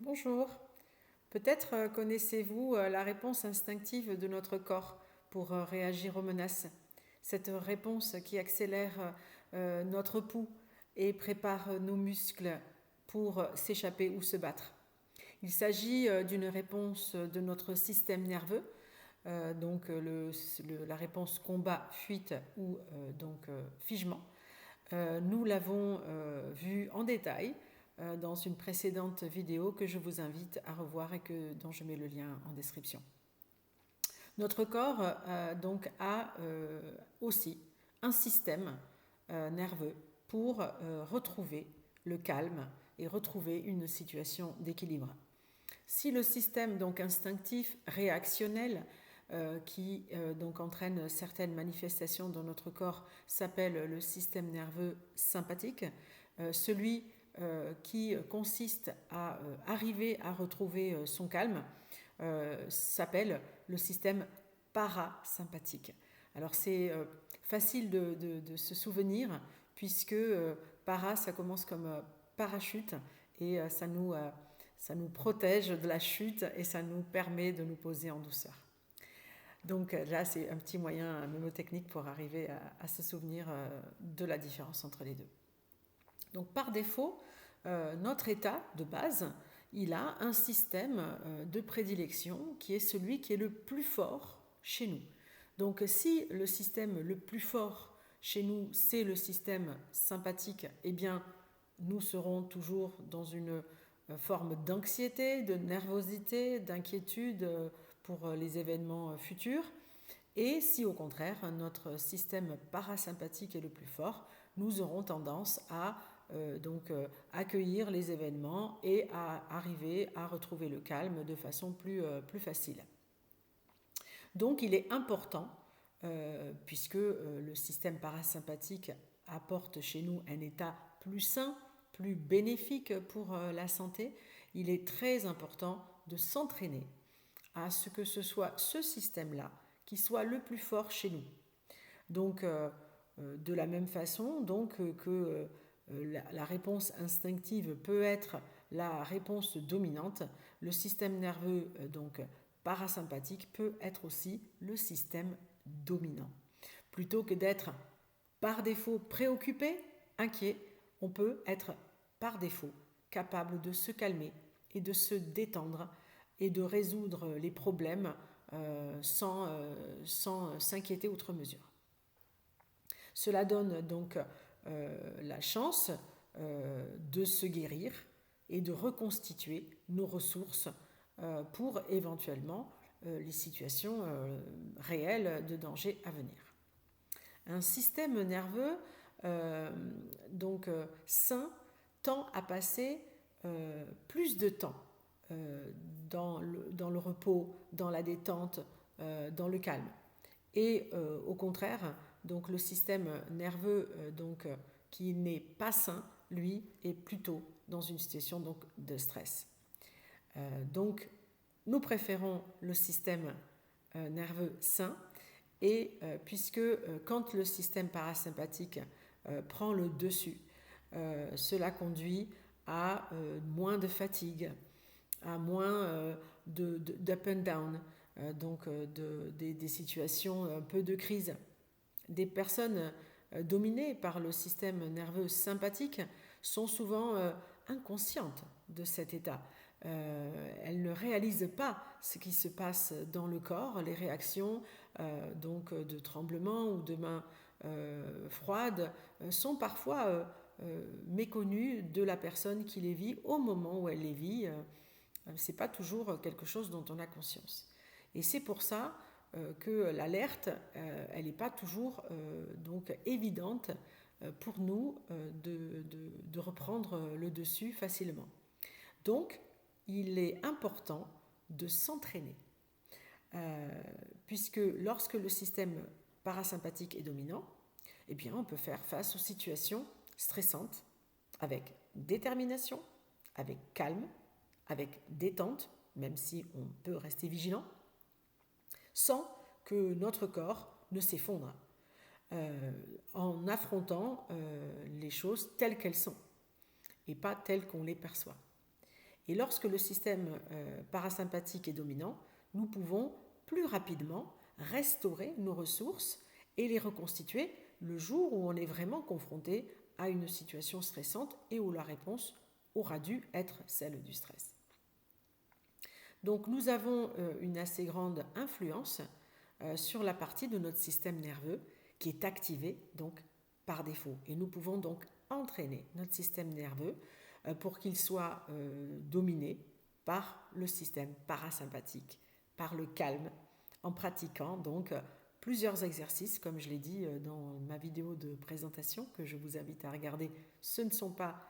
Bonjour. Peut-être connaissez-vous la réponse instinctive de notre corps pour réagir aux menaces. Cette réponse qui accélère notre pouls et prépare nos muscles pour s'échapper ou se battre. Il s'agit d'une réponse de notre système nerveux, la réponse combat, fuite ou figement. Nous l'avons vu en détail dans une précédente vidéo que je vous invite à revoir et dont je mets le lien en description. Notre corps a aussi un système nerveux pour retrouver le calme et retrouver une situation d'équilibre. Si le système instinctif réactionnel qui entraîne certaines manifestations dans notre corps s'appelle le système nerveux sympathique, celui qui consiste à arriver à retrouver son calme s'appelle le système parasympathique. Alors c'est facile de se souvenir puisque para ça commence comme parachute et ça nous protège de la chute et ça nous permet de nous poser en douceur. Donc là, c'est un petit moyen mnémotechnique pour arriver à se souvenir de la différence entre les deux. Donc par défaut, notre état de base, il a un système de prédilection qui est celui qui est le plus fort chez nous. Donc si le système le plus fort chez nous, c'est le système sympathique, eh bien nous serons toujours dans une forme d'anxiété, de nervosité, d'inquiétude pour les événements futurs. Et si au contraire notre système parasympathique est le plus fort, nous aurons tendance à accueillir les événements et à arriver à retrouver le calme de façon plus facile. Donc il est important, puisque le système parasympathique apporte chez nous un état plus sain, plus bénéfique pour la santé, il est très important de s'entraîner à ce que ce soit ce système-là qui soit le plus fort chez nous. Donc, de la même façon que la réponse instinctive peut être la réponse dominante, le système nerveux parasympathique peut être aussi le système dominant. Plutôt que d'être par défaut préoccupé, inquiet, on peut être par défaut capable de se calmer et de se détendre et de résoudre les problèmes sans s'inquiéter outre mesure. Cela donne donc la chance de se guérir et de reconstituer nos ressources pour éventuellement les situations réelles de danger à venir. Un système nerveux sain tend à passer plus de temps dans le repos, dans la détente, dans le calme. Et au contraire, donc le système nerveux qui n'est pas sain, lui, est plutôt dans une situation de stress. Donc, nous préférons le système nerveux sain, et puisque quand le système parasympathique prend le dessus, cela conduit à moins de fatigue, à moins d'up and down, des situations un peu de crise. Des personnes dominées par le système nerveux sympathique sont souvent inconscientes de cet état. Elles ne réalisent pas ce qui se passe dans le corps, les réactions de tremblement ou de mains froides sont parfois méconnues de la personne qui les vit au moment où elle les vit. C'est pas toujours quelque chose dont on a conscience. Et c'est pour ça que l'alerte, elle n'est pas toujours évidente pour nous de reprendre le dessus facilement. Donc, il est important de s'entraîner, puisque lorsque le système parasympathique est dominant, eh bien, on peut faire face aux situations stressantes avec détermination, avec calme, avec détente, même si on peut rester vigilant, sans que notre corps ne s'effondre en affrontant les choses telles qu'elles sont et pas telles qu'on les perçoit. Et lorsque le système parasympathique est dominant, nous pouvons plus rapidement restaurer nos ressources et les reconstituer le jour où on est vraiment confronté à une situation stressante et où la réponse aura dû être celle du stress. Donc nous avons une assez grande influence sur la partie de notre système nerveux qui est activée donc par défaut. Et nous pouvons donc entraîner notre système nerveux pour qu'il soit dominé par le système parasympathique, par le calme, en pratiquant donc plusieurs exercices, comme je l'ai dit dans ma vidéo de présentation que je vous invite à regarder. Ce ne sont pas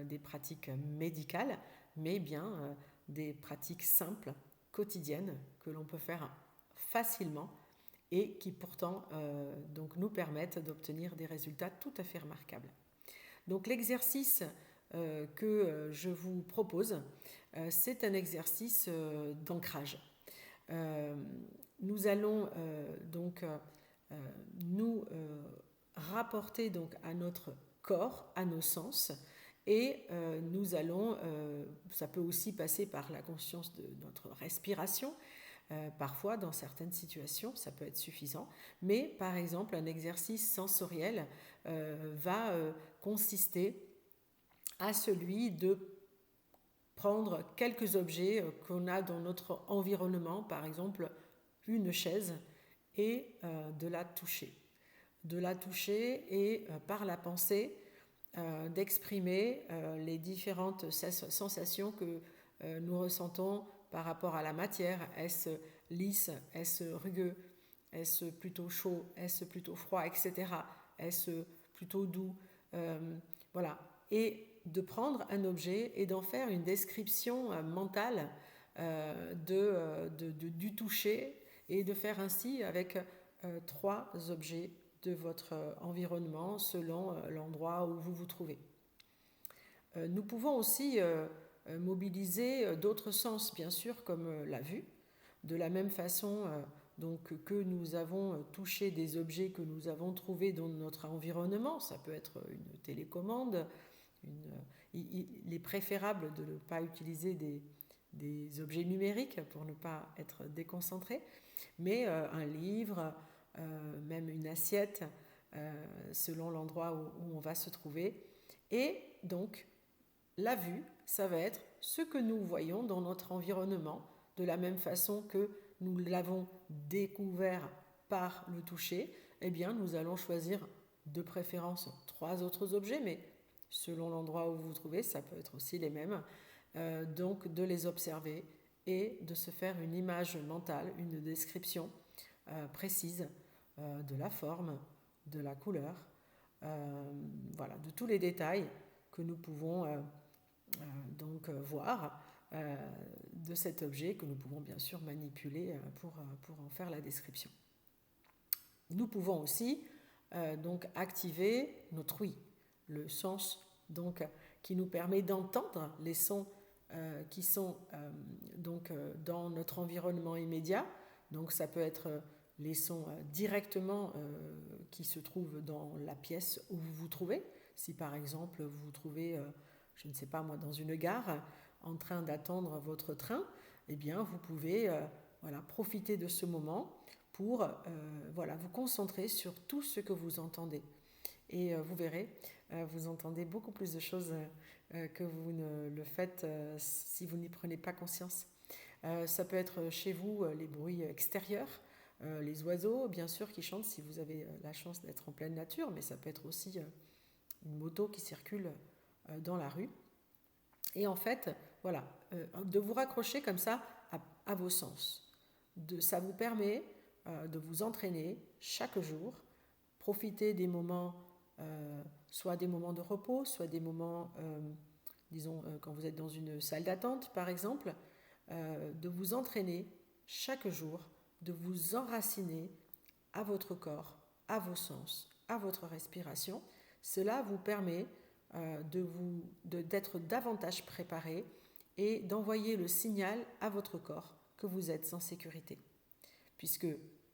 des pratiques médicales, mais bien des pratiques simples, quotidiennes, que l'on peut faire facilement et qui pourtant donc nous permettent d'obtenir des résultats tout à fait remarquables. Donc l'exercice que je vous propose, c'est un exercice d'ancrage. Nous allons donc nous rapporter donc à notre corps, à nos sens, et nous allons, ça peut aussi passer par la conscience de notre respiration. Parfois, dans certaines situations, ça peut être suffisant, mais par exemple, un exercice sensoriel va consister à celui de prendre quelques objets qu'on a dans notre environnement, par exemple une chaise, et de la toucher. De la toucher et par la pensée, d'exprimer les différentes sensations que nous ressentons par rapport à la matière. Est-ce lisse? Est-ce rugueux? Est-ce plutôt chaud? Est-ce plutôt froid? Etc. Est-ce plutôt doux? Voilà. Et de prendre un objet et d'en faire une description mentale du toucher et de faire ainsi avec 3 objets de votre environnement selon l'endroit où vous vous trouvez. Nous pouvons aussi mobiliser d'autres sens, bien sûr, comme la vue. De la même façon donc, que nous avons touché des objets que nous avons trouvés dans notre environnement, ça peut être une télécommande, il est préférable de ne pas utiliser des objets numériques pour ne pas être déconcentré, mais un livre, même une assiette, selon l'endroit où on va se trouver. Et donc, la vue, ça va être ce que nous voyons dans notre environnement, de la même façon que nous l'avons découvert par le toucher. Eh bien, nous allons choisir de préférence 3 autres objets, mais selon l'endroit où vous vous trouvez, ça peut être aussi les mêmes. Donc, de les observer et de se faire une image mentale, une description précise de la forme, de la couleur, voilà, de tous les détails que nous pouvons donc voir de cet objet que nous pouvons bien sûr manipuler pour en faire la description. Nous pouvons aussi donc activer notre ouïe, le sens donc qui nous permet d'entendre les sons qui sont donc dans notre environnement immédiat. Donc ça peut être les sons directement qui se trouvent dans la pièce où vous vous trouvez. Si par exemple vous vous trouvez, je ne sais pas moi, dans une gare en train d'attendre votre train, eh bien vous pouvez voilà, profiter de ce moment pour voilà, vous concentrer sur tout ce que vous entendez. Et vous verrez, vous entendez beaucoup plus de choses que vous ne le faites si vous n'y prenez pas conscience. Ça peut être chez vous les bruits extérieurs, les oiseaux bien sûr qui chantent si vous avez la chance d'être en pleine nature, mais ça peut être aussi une moto qui circule dans la rue. Et en fait, voilà, de vous raccrocher comme ça à vos sens. Ça vous permet de vous entraîner chaque jour, profiter des moments, soit des moments de repos, soit des moments, disons, quand vous êtes dans une salle d'attente par exemple, de vous entraîner chaque jour, de vous enraciner à votre corps, à vos sens, à votre respiration. Cela vous permet d'être davantage préparé et d'envoyer le signal à votre corps que vous êtes en sécurité. Puisque,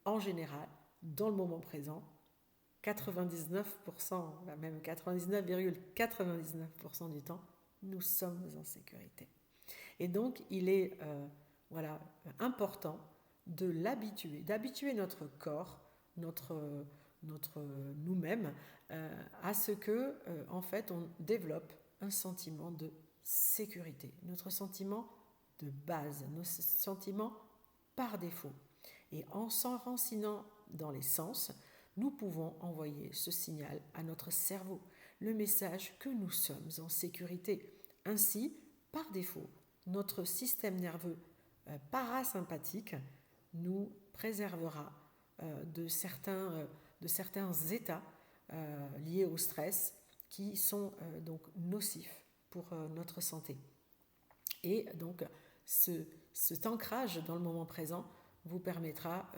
en général, dans le moment présent, 99%, même 99,99% du temps, nous sommes en sécurité. Et donc, il est important de d'habituer notre corps, notre nous-mêmes, à ce que, en fait, on développe un sentiment de sécurité, notre sentiment de base, nos sentiments par défaut. Et en s'enracinant dans les sens, nous pouvons envoyer ce signal à notre cerveau, le message que nous sommes en sécurité. Ainsi, par défaut, notre système nerveux parasympathique nous préservera de certains états liés au stress qui sont donc nocifs pour notre santé. Et donc, cet ancrage dans le moment présent vous permettra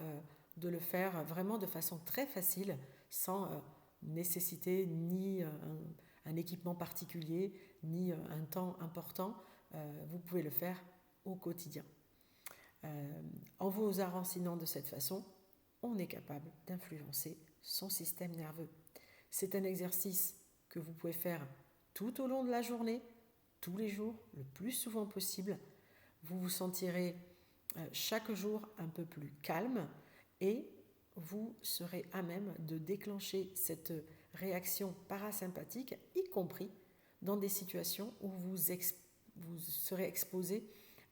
de le faire vraiment de façon très facile, sans nécessiter ni un équipement particulier, ni un temps important. Vous pouvez le faire au quotidien. En vous enracinant de cette façon, on est capable d'influencer son système nerveux. C'est un exercice que vous pouvez faire tout au long de la journée, tous les jours, le plus souvent possible. Vous vous sentirez chaque jour un peu plus calme et vous serez à même de déclencher cette réaction parasympathique, y compris dans des situations où vous serez exposé,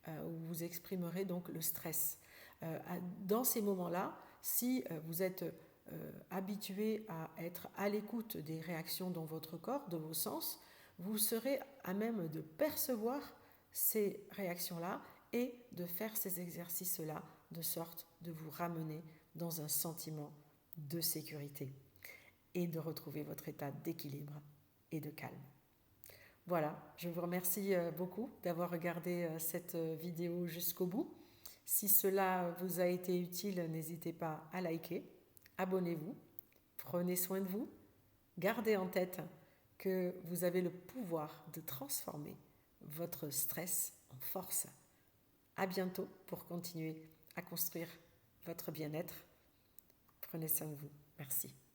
où vous exprimerez donc le stress. Dans ces moments-là, si vous êtes habitué à être à l'écoute des réactions dans votre corps, de vos sens, vous serez à même de percevoir ces réactions-là et de faire ces exercices-là de sorte de vous ramener dans un sentiment de sécurité et de retrouver votre état d'équilibre et de calme. Voilà, je vous remercie beaucoup d'avoir regardé cette vidéo jusqu'au bout. Si cela vous a été utile, n'hésitez pas à liker, abonnez-vous, prenez soin de vous, gardez en tête que vous avez le pouvoir de transformer votre stress en force. À bientôt pour continuer à construire votre bien-être. Prenez soin de vous. Merci.